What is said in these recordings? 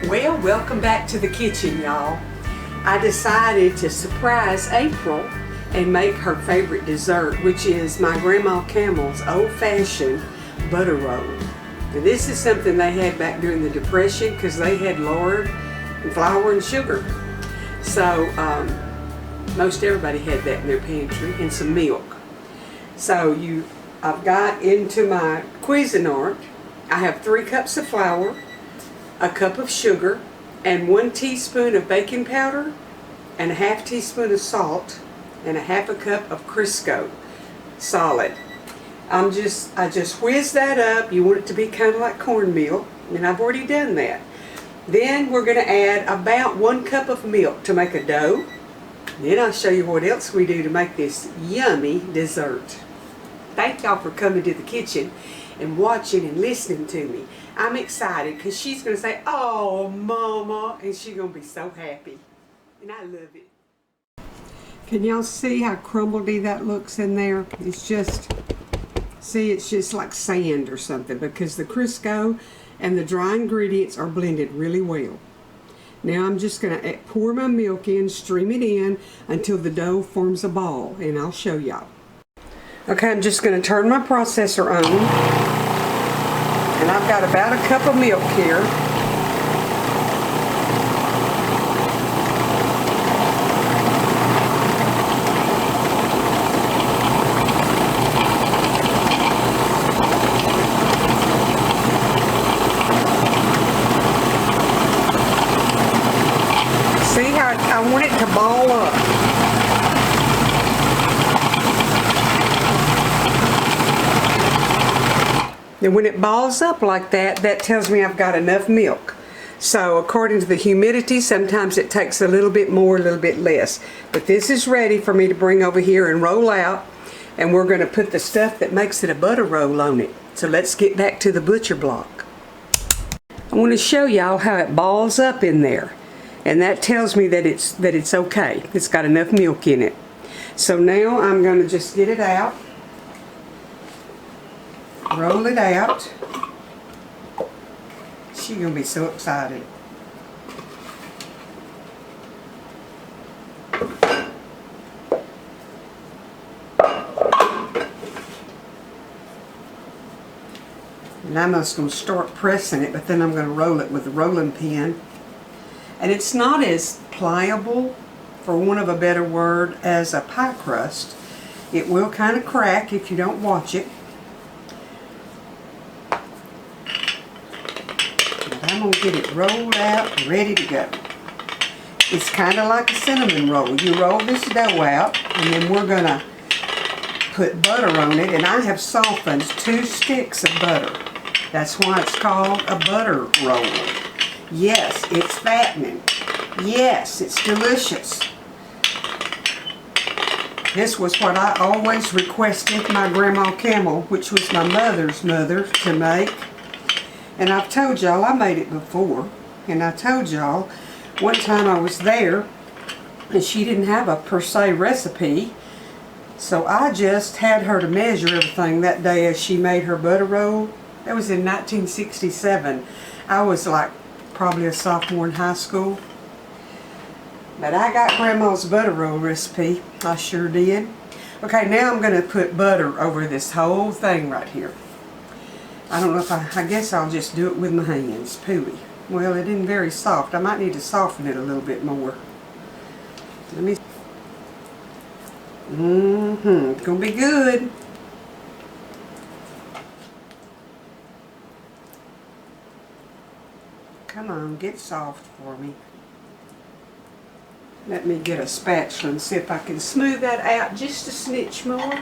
Well, welcome back to the kitchen, y'all. I decided to surprise April and make her favorite dessert, which is my Grandma Campbell's old-fashioned butter roll. Now, this is something they had back during the Depression because they had lard and flour and sugar. So most everybody had that in their pantry, and some milk. So I've got into my Cuisinart. I have 3 cups of flour, a cup of sugar, and 1 teaspoon of baking powder, and a ½ teaspoon of salt, and a ½ cup of Crisco solid. I just whiz that up. You want it to be kind of like cornmeal, and I've already done that. Then we're going to add about 1 cup of milk to make a dough. Then I'll show you what else we do to make this yummy dessert. Thank y'all for coming to the kitchen and watching and listening to me. I'm excited because she's going to say, "Oh, Mama," and she's going to be so happy. And I love it. Can y'all see how crumbledy that looks in there? It's just like sand or something because the Crisco and the dry ingredients are blended really well. Now I'm just going to pour my milk in, stream it in until the dough forms a ball, and I'll show y'all. Okay, I'm just going to turn my processor on, and I've got about a cup of milk here. See how I want it to ball up. And when it balls up like that, that tells me I've got enough milk. So according to the humidity, sometimes it takes a little bit more, a little bit less. But this is ready for me to bring over here and roll out. And we're going to put the stuff that makes it a butter roll on it. So let's get back to the butcher block. I want to show y'all how it balls up in there. And that tells me that it's okay. It's got enough milk in it. So now I'm going to just get it out. Roll it out. She's going to be so excited. And I'm just going to start pressing it, but then I'm going to roll it with a rolling pin. And it's not as pliable, for want of a better word, as a pie crust. It will kind of crack if you don't watch it. I'm going to get it rolled out and ready to go. It's kind of like a cinnamon roll. You roll this dough out, and then we're going to put butter on it. And I have softened 2 sticks of butter. That's why it's called a butter roll. Yes, it's fattening. Yes, it's delicious. This was what I always requested my Grandma Campbell, which was my mother's mother, to make. And I've told y'all I made it before. And I told y'all one time I was there and she didn't have a per se recipe. So I just had her to measure everything that day as she made her butter roll. That was in 1967. I was like probably a sophomore in high school. But I got Grandma's butter roll recipe. I sure did. Okay, now I'm going to put butter over this whole thing right here. I don't know if I guess I'll just do it with my hands. Pooey. Well, it isn't very soft. I might need to soften it a little bit more. Let me. It's gonna be good. Come on, get soft for me. Let me get a spatula and see if I can smooth that out just a snitch more.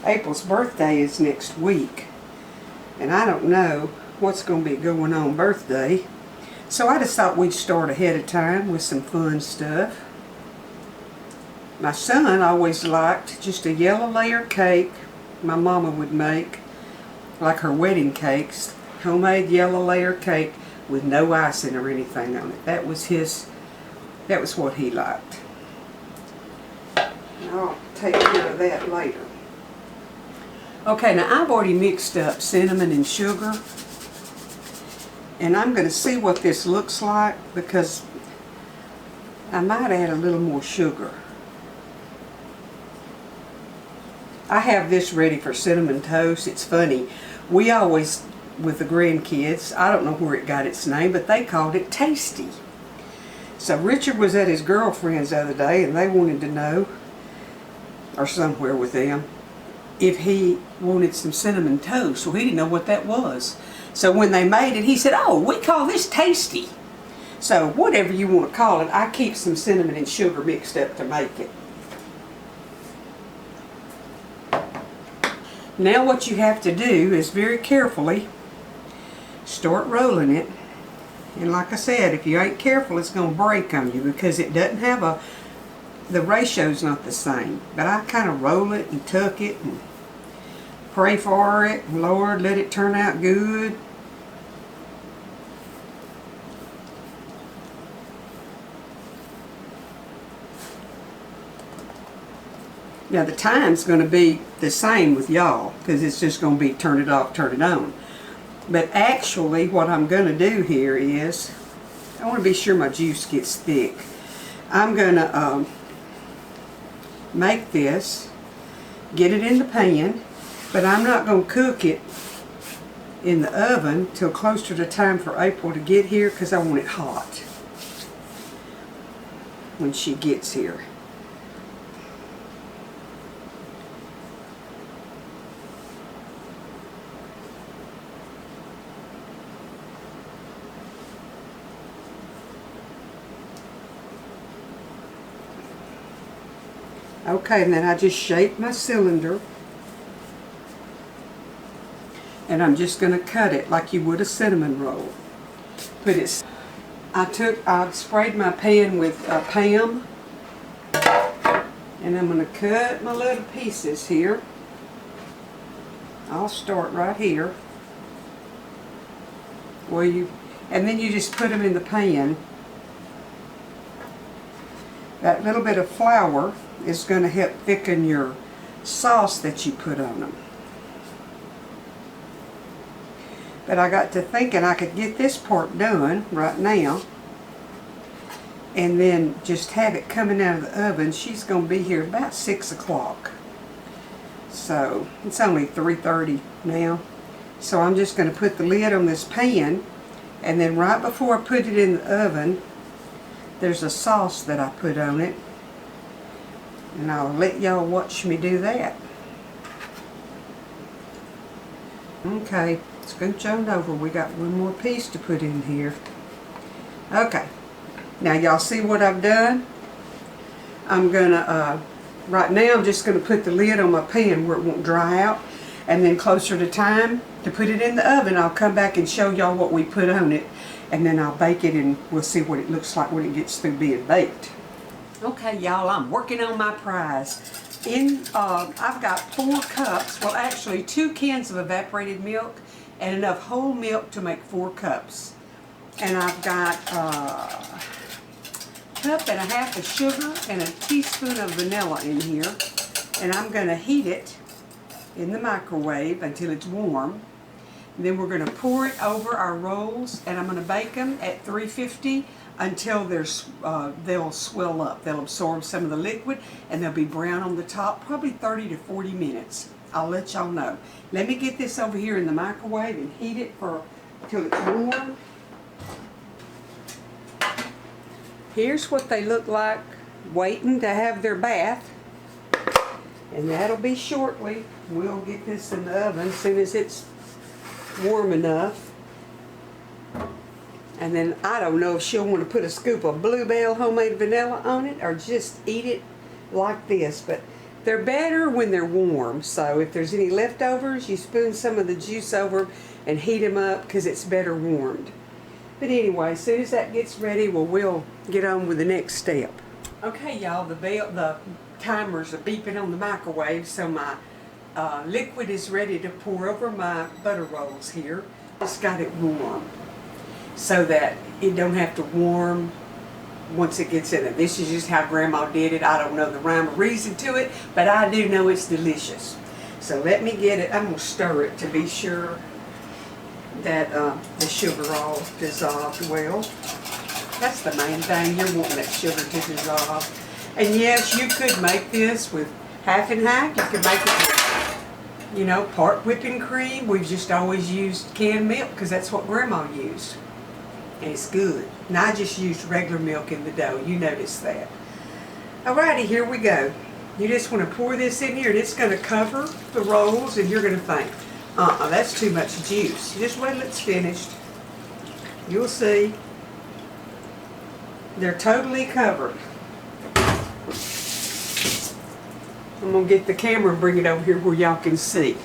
April's birthday is next week, and I don't know what's going to be going on birthday, so I just thought we'd start ahead of time with some fun stuff. My son always liked just a yellow layer cake my mama would make, like her wedding cakes, homemade yellow layer cake with no icing or anything on it. That was what he liked. I'll take care of that later. Okay, now I've already mixed up cinnamon and sugar. And I'm going to see what this looks like because I might add a little more sugar. I have this ready for cinnamon toast. It's funny. We always, with the grandkids, I don't know where it got its name, but they called it Tasty. So Richard was at his girlfriend's the other day and they wanted to know, or somewhere with them, if he wanted some cinnamon toast. Well, he didn't know what that was. So when they made it, he said, "Oh, we call this Tasty." So whatever you want to call it, I keep some cinnamon and sugar mixed up to make it. Now what you have to do is very carefully start rolling it. And like I said, if you ain't careful, it's going to break on you because it doesn't have the ratio's not the same. But I kind of roll it and tuck it and pray for it. Lord, let it turn out good. Now the time's going to be the same with y'all because it's just going to be turn it off, turn it on. But actually what I'm going to do here is, I want to be sure my juice gets thick. I'm going to make this, get it in the pan, but I'm not going to cook it in the oven till closer to time for April to get here because I want it hot when she gets here. Okay, and then I just shape my cylinder. And I'm just going to cut it like you would a cinnamon roll. But it's, I sprayed my pan with Pam. And I'm going to cut my little pieces here. I'll start right here. And then you just put them in the pan. That little bit of flour is going to help thicken your sauce that you put on them. But I got to thinking I could get this part done right now and then just have it coming out of the oven. She's going to be here about 6 o'clock. So it's only 3:30 now. So I'm just going to put the lid on this pan, and then right before I put it in the oven, there's a sauce that I put on it. And I'll let y'all watch me do that. Okay, scooch on over. We got one more piece to put in here. Okay, now y'all see what I've done? I'm gonna, right now I'm just gonna put the lid on my pan where it won't dry out. And then closer to time to put it in the oven, I'll come back and show y'all what we put on it. And then I'll bake it and we'll see what it looks like when it gets through being baked. Okay, y'all, I'm working on my prize. I've got 4 cups, well actually 2 cans of evaporated milk and enough whole milk to make 4 cups. And I've got a cup and a half of sugar and a teaspoon of vanilla in here. And I'm going to heat it in the microwave until it's warm. And then we're going to pour it over our rolls and I'm going to bake them at 350 until they'll swell up. They'll absorb some of the liquid and they'll be brown on the top, probably 30 to 40 minutes. I'll let y'all know. Let me get this over here in the microwave and heat it till it's warm. Here's what they look like waiting to have their bath. And that'll be shortly. We'll get this in the oven as soon as it's warm enough. And then I don't know if she'll want to put a scoop of Bluebell homemade vanilla on it or just eat it like this. But they're better when they're warm. So if there's any leftovers, you spoon some of the juice over and heat them up because it's better warmed. But anyway, as soon as that gets ready, we'll get on with the next step. Okay, y'all, the timers are beeping on the microwave, so my liquid is ready to pour over my butter rolls here. Just got it warm so that it don't have to warm once it gets in it. This is just how Grandma did it. I don't know the rhyme or reason to it, but I do know it's delicious. So let me get it. I'm going to stir it to be sure. that the sugar all dissolved well. That's the main thing. You're wanting that sugar to dissolve. And yes, you could make this with half and half. You could make it with, you know, part whipping cream. We've just always used canned milk because that's what Grandma used. And it's good. And I just used regular milk in the dough. You noticed that. Alrighty, here we go. You just want to pour this in here and it's going to cover the rolls and you're going to think, that's too much juice. Just wait till it's finished. You'll see. They're totally covered. I'm going to get the camera and bring it over here where y'all can see.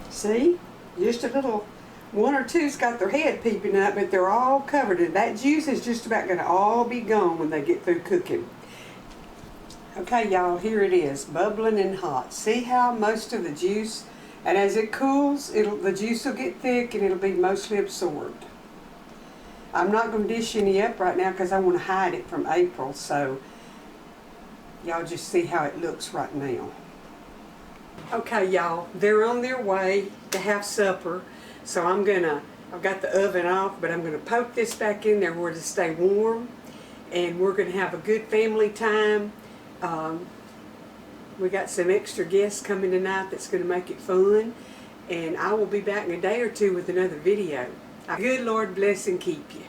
See? Just a little, one or two's got their head peeping up, but they're all covered. And that juice is just about going to all be gone when they get through cooking. Okay, y'all, here it is, bubbling and hot. See how most of the juice, and as it cools, the juice will get thick and it'll be mostly absorbed. I'm not going to dish any up right now because I want to hide it from April, so y'all just see how it looks right now. Okay, y'all, they're on their way to have supper, so I've got the oven off, but I'm going to poke this back in there where it'll stay warm, and we're going to have a good family time. We got some extra guests coming tonight that's going to make it fun, and I will be back in a day or two with another video. Good Lord bless and keep you.